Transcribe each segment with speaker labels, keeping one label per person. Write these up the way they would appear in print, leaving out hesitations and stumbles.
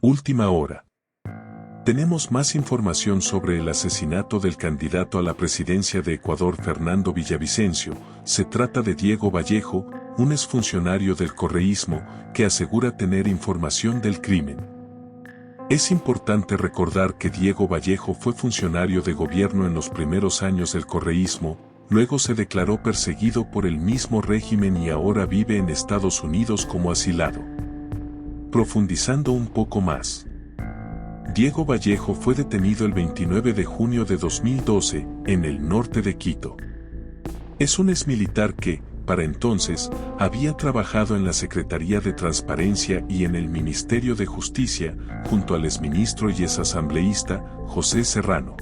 Speaker 1: Última hora. Tenemos más información sobre el asesinato del candidato a la presidencia de Ecuador Fernando Villavicencio. Se trata de Diego Vallejo, un exfuncionario del correísmo, que asegura tener información del crimen. Es importante recordar que Diego Vallejo fue funcionario de gobierno en los primeros años del correísmo, luego se declaró perseguido por el mismo régimen y ahora vive en Estados Unidos como asilado. Profundizando un poco más. Diego Vallejo fue detenido el 29 de junio de 2012, en el norte de Quito. Es un exmilitar que, para entonces, había trabajado en la Secretaría de Transparencia y en el Ministerio de Justicia, junto al exministro y exasambleísta, José Serrano.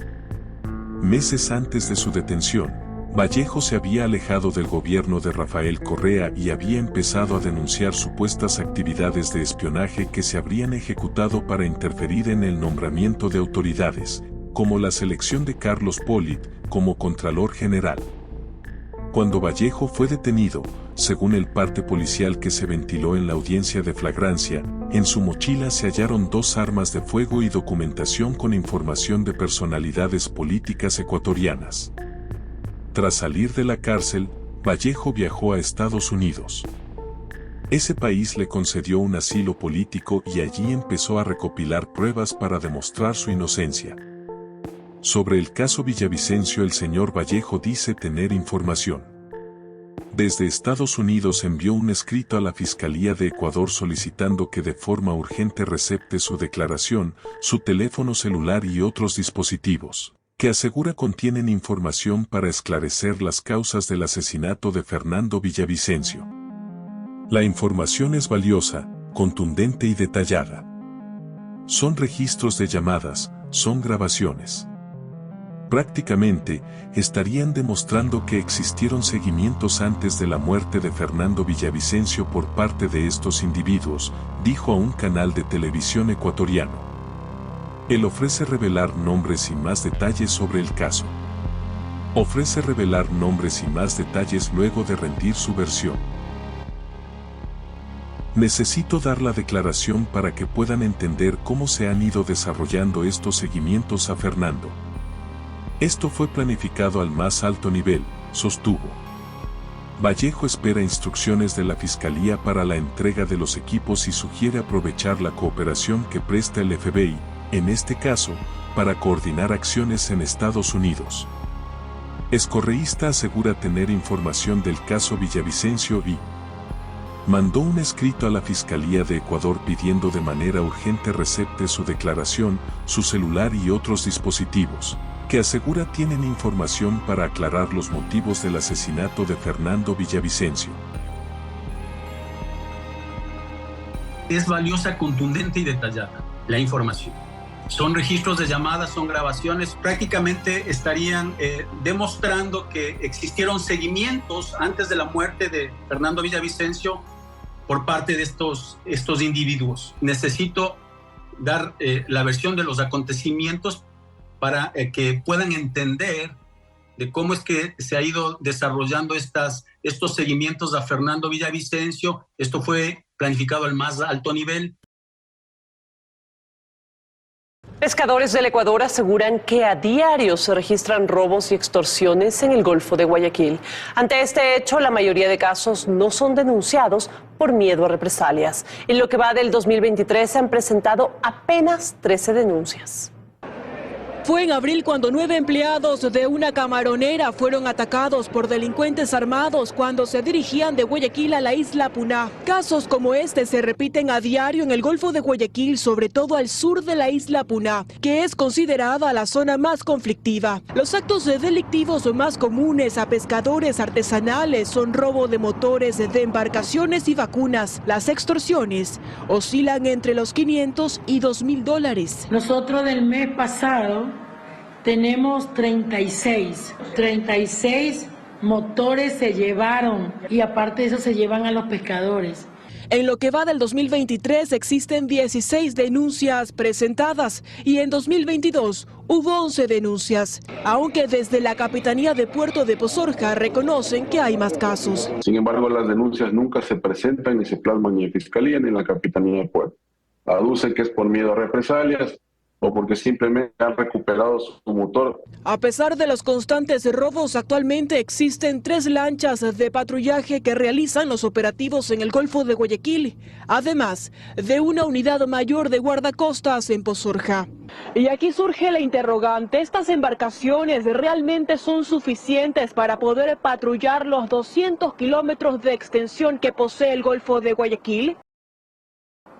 Speaker 1: Meses antes de su detención, Vallejo se había alejado del gobierno de Rafael Correa y había empezado a denunciar supuestas actividades de espionaje que se habrían ejecutado para interferir en el nombramiento de autoridades, como la selección de Carlos Polit como Contralor General. Cuando Vallejo fue detenido, según el parte policial que se ventiló en la audiencia de flagrancia, en su mochila se hallaron 2 armas de fuego y documentación con información de personalidades políticas ecuatorianas. Tras salir de la cárcel, Vallejo viajó a Estados Unidos. Ese país le concedió un asilo político y allí empezó a recopilar pruebas para demostrar su inocencia. Sobre el caso Villavicencio, el señor Vallejo dice tener información. Desde Estados Unidos envió un escrito a la Fiscalía de Ecuador solicitando que de forma urgente recepte su declaración, su teléfono celular y otros dispositivos, que asegura contienen información para esclarecer las causas del asesinato de Fernando Villavicencio. La información es valiosa, contundente y detallada. Son registros de llamadas, son grabaciones. Prácticamente, estarían demostrando que existieron seguimientos antes de la muerte de Fernando Villavicencio por parte de estos individuos, dijo a un canal de televisión ecuatoriano. Él ofrece revelar nombres y más detalles sobre el caso. Ofrece revelar nombres y más detalles luego de rendir su versión. Necesito dar la declaración para que puedan entender cómo se han ido desarrollando estos seguimientos a Fernando. Esto fue planificado al más alto nivel, sostuvo. Vallejo espera instrucciones de la Fiscalía para la entrega de los equipos y sugiere aprovechar la cooperación que presta el FBI, en este caso, para coordinar acciones en Estados Unidos. Excorreísta asegura tener información del caso Villavicencio y mandó un escrito a la Fiscalía de Ecuador pidiendo de manera urgente recepte su declaración, su celular y otros dispositivos, que asegura tienen información para aclarar los motivos del asesinato de Fernando Villavicencio.
Speaker 2: Es valiosa, contundente y detallada la información. Son registros de llamadas, son grabaciones, prácticamente estarían demostrando que existieron seguimientos antes de la muerte de Fernando Villavicencio por parte de estos individuos. Necesito dar la versión de los acontecimientos para que puedan entender de cómo es que se ha ido desarrollando estos seguimientos a Fernando Villavicencio. Esto fue planificado al más alto nivel.
Speaker 3: Pescadores del Ecuador aseguran que a diario se registran robos y extorsiones en el Golfo de Guayaquil. Ante este hecho, la mayoría de casos no son denunciados por miedo a represalias. En lo que va del 2023 se han presentado apenas 13 denuncias.
Speaker 4: Fue en abril cuando 9 empleados de una camaronera fueron atacados por delincuentes armados cuando se dirigían de Guayaquil a la isla Puná. Casos como este se repiten a diario en el Golfo de Guayaquil, sobre todo al sur de la isla Puná, que es considerada la zona más conflictiva. Los actos delictivos más comunes a pescadores artesanales son robo de motores de embarcaciones y vacunas. Las extorsiones oscilan entre los $500 y $2,000.
Speaker 5: Nosotros del mes pasado tenemos 36 motores se llevaron y aparte de eso se llevan a los pescadores.
Speaker 4: En lo que va del 2023 existen 16 denuncias presentadas y en 2022 hubo 11 denuncias, aunque desde la Capitanía de Puerto de Pozorja reconocen que hay más casos.
Speaker 6: Sin embargo, las denuncias nunca se presentan ni se plasman ni en Fiscalía ni en la Capitanía de Puerto. aducen que es por miedo a represalias o porque simplemente han recuperado su motor.
Speaker 4: A pesar de los constantes robos, actualmente existen 3 lanchas de patrullaje que realizan los operativos en el Golfo de Guayaquil, además de una unidad mayor de guardacostas en Pozorja. Y aquí surge la interrogante, ¿estas embarcaciones realmente son suficientes para poder patrullar los 200 kilómetros de extensión que posee el Golfo de Guayaquil?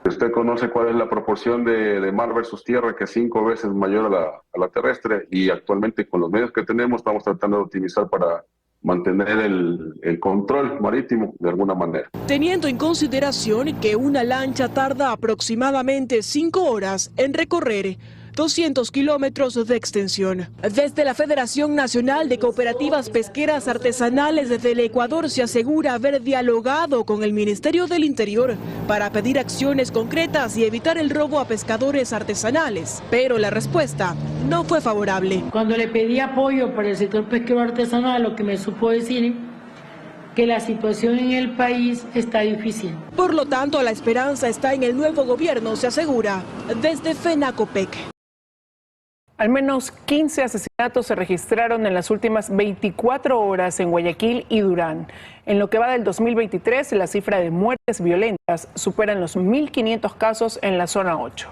Speaker 6: Usted conoce cuál es la proporción de mar versus tierra, que es 5 veces mayor a la terrestre, y actualmente con los medios que tenemos estamos tratando de optimizar para mantener el control marítimo de alguna manera.
Speaker 4: Teniendo en consideración que una lancha tarda aproximadamente 5 horas en recorrer 200 kilómetros de extensión. Desde la Federación Nacional de Cooperativas Pesqueras Artesanales del Ecuador se asegura haber dialogado con el Ministerio del Interior para pedir acciones concretas y evitar el robo a pescadores artesanales, pero la respuesta no fue favorable.
Speaker 5: Cuando le pedí apoyo para el sector pesquero artesanal, lo que me supo decir que la situación en el país está difícil.
Speaker 4: Por lo tanto, la esperanza está en el nuevo gobierno, se asegura desde FENACOPEC.
Speaker 7: Al menos 15 asesinatos se registraron en las últimas 24 horas en Guayaquil y Durán. En lo que va del 2023, la cifra de muertes violentas supera los 1.500 casos en la zona 8.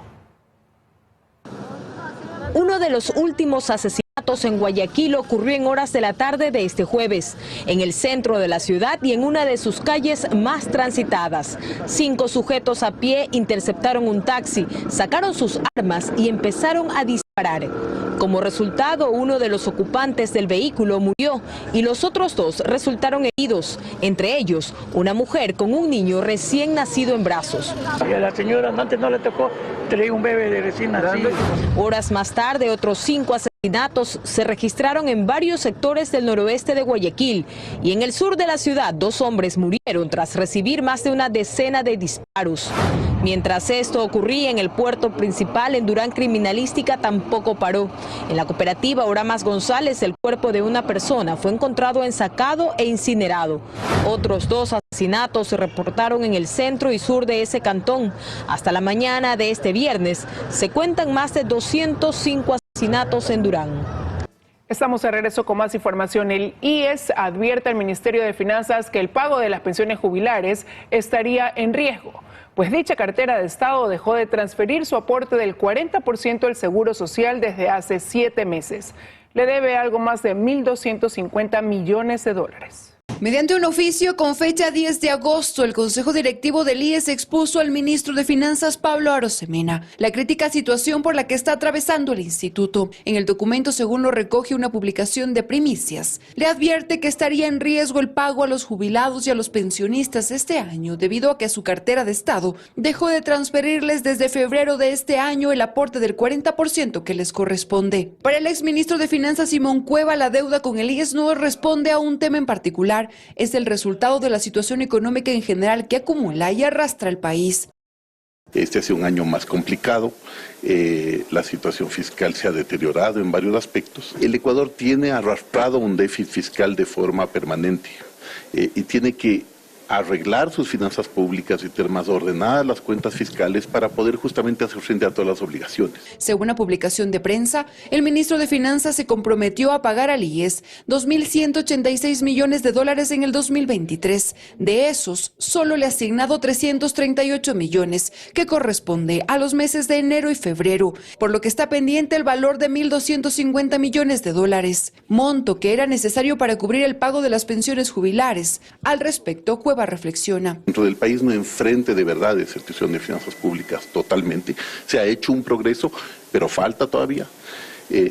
Speaker 8: Uno de los últimos asesinatos en Guayaquil ocurrió en horas de la tarde de este jueves, en el centro de la ciudad y en una de sus calles más transitadas. 5 sujetos a pie interceptaron un taxi, sacaron sus armas y empezaron a disparar. Como resultado, uno de los ocupantes del vehículo murió y los otros 2 resultaron heridos, entre ellos una mujer con un niño recién nacido en brazos.
Speaker 9: Y a la señora antes no le tocó, traía un bebé de recién nacido.
Speaker 8: Horas más tarde, otros 5 asesinatos se registraron en varios sectores del noroeste de Guayaquil y en el sur de la ciudad 2 hombres murieron tras recibir más de una decena de disparos. Mientras esto ocurría en el puerto principal en Durán, criminalística tampoco paró. En la cooperativa Oramas González, el cuerpo de una persona fue encontrado ensacado e incinerado. Otros 2 asesinatos se reportaron en el centro y sur de ese cantón. Hasta la mañana de este viernes se cuentan más de 205 asesinatos en Durán.
Speaker 7: Estamos de regreso con más información. El IES advierte al Ministerio de Finanzas que el pago de las pensiones jubilares estaría en riesgo, pues dicha cartera de Estado dejó de transferir su aporte del 40% al Seguro Social desde hace 7 meses. Le debe algo más de 1.250 millones de dólares.
Speaker 10: Mediante un oficio con fecha 10 de agosto, el Consejo Directivo del IES expuso al ministro de Finanzas, Pablo Arosemena, la crítica situación por la que está atravesando el instituto. En el documento, según lo recoge una publicación de Primicias, le advierte que estaría en riesgo el pago a los jubilados y a los pensionistas este año, debido a que su cartera de Estado dejó de transferirles desde febrero de este año el aporte del 40% que les corresponde. Para el exministro de Finanzas, Simón Cueva, la deuda con el IES no responde a un tema en particular, es el resultado de la situación económica en general que acumula y arrastra el país.
Speaker 11: Este ha sido un año más complicado, la situación fiscal se ha deteriorado en varios aspectos. El Ecuador tiene arrastrado un déficit fiscal de forma permanente y tiene que arreglar sus finanzas públicas y tener más ordenadas las cuentas fiscales para poder justamente hacer frente a todas las obligaciones.
Speaker 10: Según una publicación de prensa, el ministro de Finanzas se comprometió a pagar al IES 2.186 millones de dólares en el 2023. De esos, solo le ha asignado 338 millones, que corresponde a los meses de enero y febrero, por lo que está pendiente el valor de 1.250 millones de dólares, monto que era necesario para cubrir el pago de las pensiones jubilares. Al respecto, Cueva reflexiona.
Speaker 11: Dentro del país no enfrente de verdad de situación de finanzas públicas totalmente. Se ha hecho un progreso, pero falta todavía.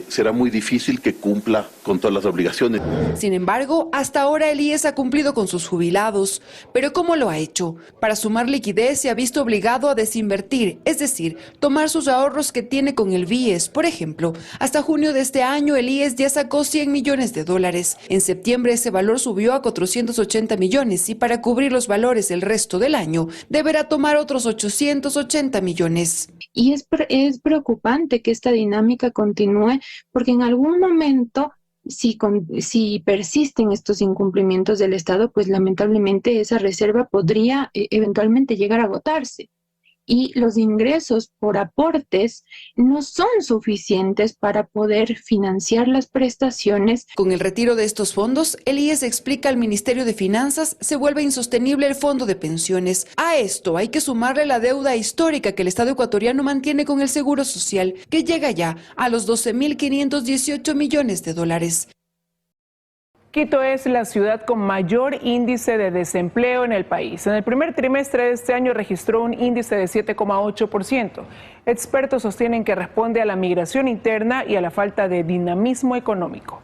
Speaker 11: Será muy difícil que cumpla con todas las obligaciones.
Speaker 10: Sin embargo, hasta ahora el IES ha cumplido con sus jubilados. ¿Pero cómo lo ha hecho? Para sumar liquidez se ha visto obligado a desinvertir, es decir, tomar sus ahorros que tiene con el BIES. Por ejemplo, hasta junio de este año el IES ya sacó 100 millones de dólares. En septiembre ese valor subió a 480 millones y para cubrir los valores el resto del año deberá tomar otros 880 millones.
Speaker 12: Y es preocupante que esta dinámica continúe, porque en algún momento, si persisten estos incumplimientos del Estado, pues lamentablemente esa reserva podría eventualmente llegar a agotarse. y los ingresos por aportes no son suficientes para poder financiar las prestaciones.
Speaker 10: Con el retiro de estos fondos, el IES explica al Ministerio de Finanzas, se vuelve insostenible el fondo de pensiones. A esto hay que sumarle la deuda histórica que el Estado ecuatoriano mantiene con el Seguro Social, que llega ya a los 12.518 millones de dólares.
Speaker 7: Quito es la ciudad con mayor índice de desempleo en el país. En el primer trimestre de este año registró un índice de 7,8%. Expertos sostienen que responde a la migración interna y a la falta de dinamismo económico.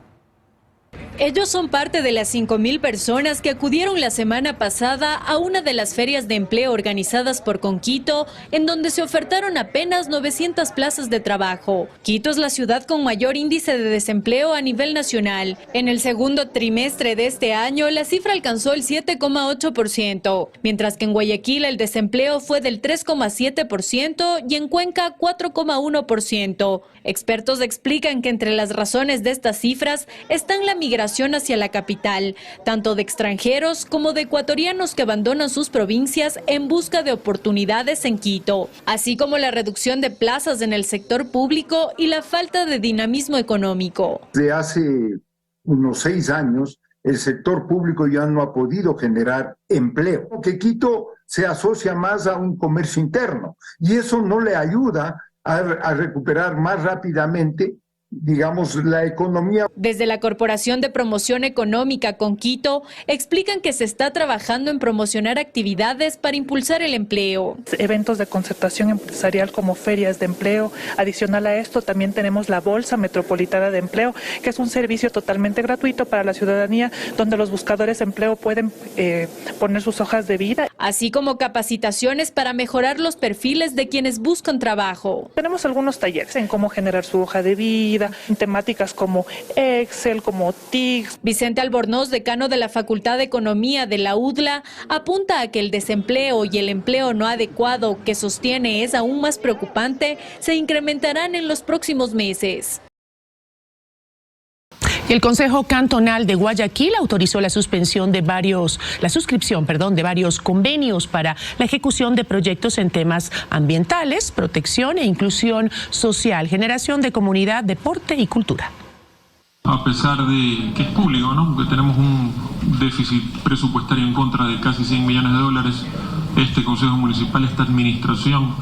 Speaker 13: Ellos son parte de las 5,000 personas que acudieron la semana pasada a una de las ferias de empleo organizadas por Conquito, en donde se ofertaron apenas 900 plazas de trabajo. Quito es la ciudad con mayor índice de desempleo a nivel nacional. En el segundo trimestre de este año, la cifra alcanzó el 7,8%, mientras que en Guayaquil el desempleo fue del 3,7% y en Cuenca 4,1%. Expertos explican que entre las razones de estas cifras están la migración hacia la capital, tanto de extranjeros como de ecuatorianos que abandonan sus provincias en busca de oportunidades en Quito, así como la reducción de plazas en el sector público y la falta de dinamismo económico.
Speaker 14: Desde hace unos 6 años, el sector público ya no ha podido generar empleo, porque Quito se asocia más a un comercio interno y eso no le ayuda a recuperar más rápidamente, digamos, la economía.
Speaker 13: Desde la Corporación de Promoción Económica Conquito explican que se está trabajando en promocionar actividades para impulsar el empleo.
Speaker 15: Eventos de concertación empresarial como ferias de empleo. Adicional a esto también tenemos la Bolsa Metropolitana de Empleo, que es un servicio totalmente gratuito para la ciudadanía, donde los buscadores de empleo pueden poner sus hojas de vida.
Speaker 13: Así como capacitaciones para mejorar los perfiles de quienes buscan trabajo.
Speaker 15: Tenemos algunos talleres en cómo generar su hoja de vida, en temáticas como Excel, como TIC.
Speaker 13: Vicente Albornoz, decano de la Facultad de Economía de la UDLA, apunta a que el desempleo y el empleo no adecuado, que sostiene es aún más preocupante, se incrementarán en los próximos meses.
Speaker 16: El Consejo Cantonal de Guayaquil autorizó la suscripción de varios convenios para la ejecución de proyectos en temas ambientales, protección e inclusión social, generación de comunidad, deporte y cultura.
Speaker 17: A pesar de que es público, ¿no? Que tenemos un déficit presupuestario en contra de casi 100 millones de dólares, este Consejo Municipal, esta administración,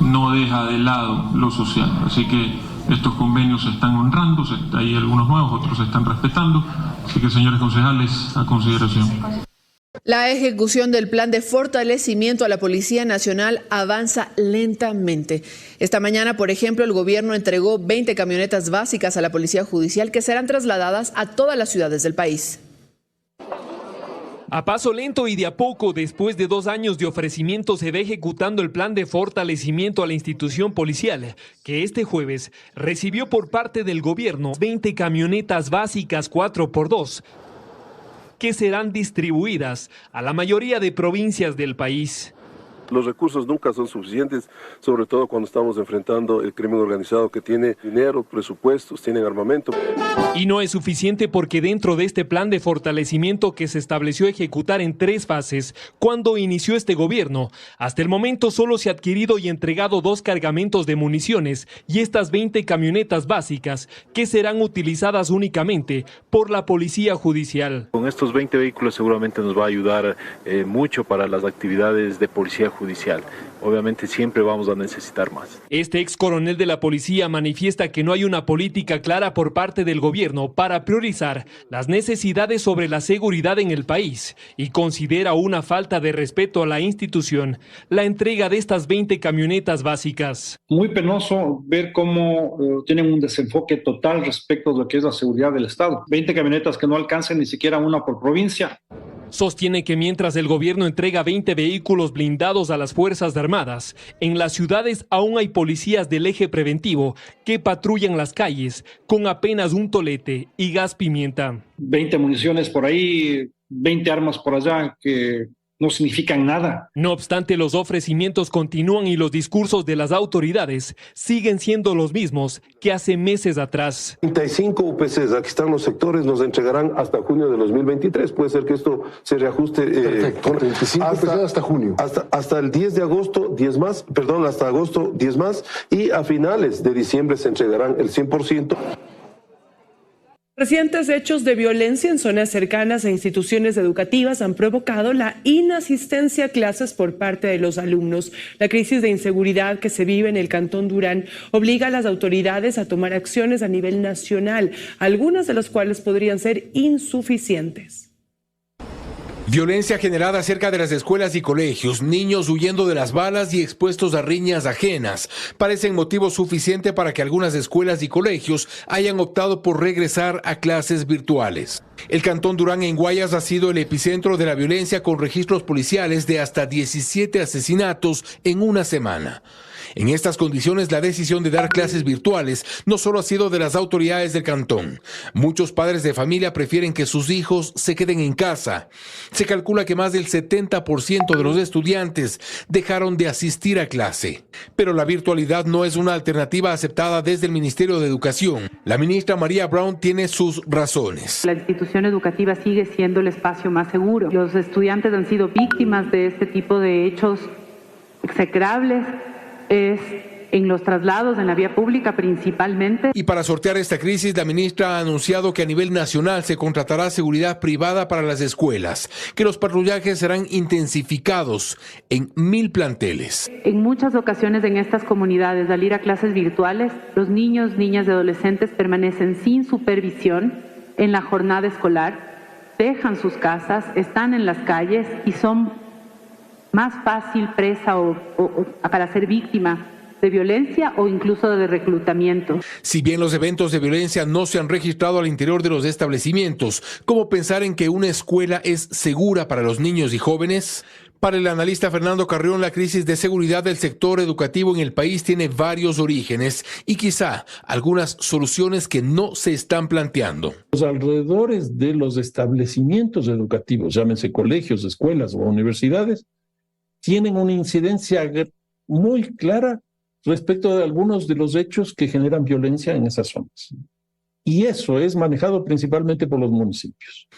Speaker 17: no deja de lado lo social. Así que estos convenios se están honrando, hay algunos nuevos, otros se están respetando. Así que, señores concejales, a consideración.
Speaker 18: La ejecución del plan de fortalecimiento a la Policía Nacional avanza lentamente. Esta mañana, por ejemplo, el gobierno entregó 20 camionetas básicas a la Policía Judicial que serán trasladadas a todas las ciudades del país.
Speaker 19: A paso lento y de a poco, después de 2 años de ofrecimiento, se va ejecutando el plan de fortalecimiento a la institución policial, que este jueves recibió por parte del gobierno 20 camionetas básicas 4x2, que serán distribuidas a la mayoría de provincias del país.
Speaker 20: Los recursos nunca son suficientes, sobre todo cuando estamos enfrentando el crimen organizado que tiene dinero, presupuestos, tienen armamento.
Speaker 19: Y no es suficiente porque dentro de este plan de fortalecimiento que se estableció ejecutar en 3 fases, cuando inició este gobierno, hasta el momento solo se ha adquirido y entregado 2 cargamentos de municiones y estas 20 camionetas básicas que serán utilizadas únicamente por la Policía Judicial.
Speaker 21: Con estos 20 vehículos seguramente nos va a ayudar mucho para las actividades de policía judicial. Obviamente siempre vamos a necesitar más.
Speaker 19: Este ex coronel de la policía manifiesta que no hay una política clara por parte del gobierno para priorizar las necesidades sobre la seguridad en el país y considera una falta de respeto a la institución la entrega de estas 20 camionetas básicas.
Speaker 22: Muy penoso ver cómo tienen un desenfoque total respecto de lo que es la seguridad del Estado. 20 camionetas que no alcancen ni siquiera una por provincia.
Speaker 19: Sostiene que mientras el gobierno entrega 20 vehículos blindados a las Fuerzas Armadas, en las ciudades aún hay policías del eje preventivo que patrullan las calles con apenas un tolete y gas pimienta.
Speaker 22: 20 municiones por ahí, 20 armas por allá que no significan nada.
Speaker 19: No obstante, los ofrecimientos continúan y los discursos de las autoridades siguen siendo los mismos que hace meses atrás.
Speaker 20: 35 UPCs, aquí están los sectores, nos entregarán hasta junio de 2023. Puede ser que esto se reajuste.
Speaker 1: Perfecto, 35 UPCs hasta junio.
Speaker 20: Hasta el 10 de agosto, 10 más, perdón, hasta agosto, 10 más, y a finales de diciembre se entregarán el 100%.
Speaker 2: Recientes hechos de violencia en zonas cercanas a instituciones educativas han provocado la inasistencia a clases por parte de los alumnos. La crisis de inseguridad que se vive en el Cantón Durán obliga a las autoridades a tomar acciones a nivel nacional, algunas de las cuales podrían ser insuficientes.
Speaker 23: Violencia generada cerca de las escuelas y colegios, niños huyendo de las balas y expuestos a riñas ajenas, parecen motivo suficiente para que algunas escuelas y colegios hayan optado por regresar a clases virtuales. El Cantón Durán en Guayas ha sido el epicentro de la violencia, con registros policiales de hasta 17 asesinatos en una semana. En estas condiciones, la decisión de dar clases virtuales no solo ha sido de las autoridades del cantón. Muchos padres de familia prefieren que sus hijos se queden en casa. Se calcula que más del 70% de los estudiantes dejaron de asistir a clase. Pero la virtualidad no es una alternativa aceptada desde el Ministerio de Educación. La ministra María Brown tiene sus razones.
Speaker 24: La institución educativa sigue siendo el espacio más seguro. Los estudiantes han sido víctimas de este tipo de hechos execrables. Es en los traslados en la vía pública principalmente.
Speaker 23: Y para sortear esta crisis, la ministra ha anunciado que a nivel nacional se contratará seguridad privada para las escuelas, que los patrullajes serán intensificados en 1000 planteles.
Speaker 24: En muchas ocasiones en estas comunidades, al ir a clases virtuales, los niños, niñas y adolescentes permanecen sin supervisión en la jornada escolar, dejan sus casas, están en las calles y son más fácil presa o para ser víctima de violencia o incluso de reclutamiento.
Speaker 23: Si bien los eventos de violencia no se han registrado al interior de los establecimientos, ¿cómo pensar en que una escuela es segura para los niños y jóvenes? Para el analista Fernando Carrión, la crisis de seguridad del sector educativo en el país tiene varios orígenes y quizá algunas soluciones que no se están planteando.
Speaker 1: Los alrededores de los establecimientos educativos, llámense colegios, escuelas o universidades, tienen una incidencia muy clara respecto de algunos de los hechos que generan violencia en esas zonas. Y eso es manejado principalmente por los municipios.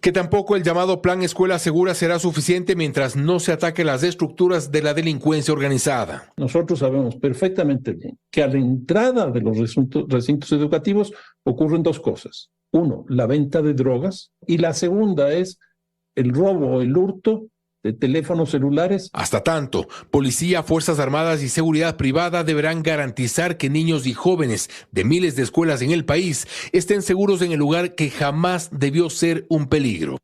Speaker 23: Que tampoco el llamado Plan Escuela Segura será suficiente mientras no se ataque las estructuras de la delincuencia organizada.
Speaker 1: Nosotros sabemos perfectamente bien que a la entrada de los recintos educativos ocurren dos cosas. Uno, la venta de drogas, y la segunda es el robo o el hurto de teléfonos celulares.
Speaker 23: Hasta tanto, policía, fuerzas armadas y seguridad privada deberán garantizar que niños y jóvenes de miles de escuelas en el país estén seguros en el lugar que jamás debió ser un peligro.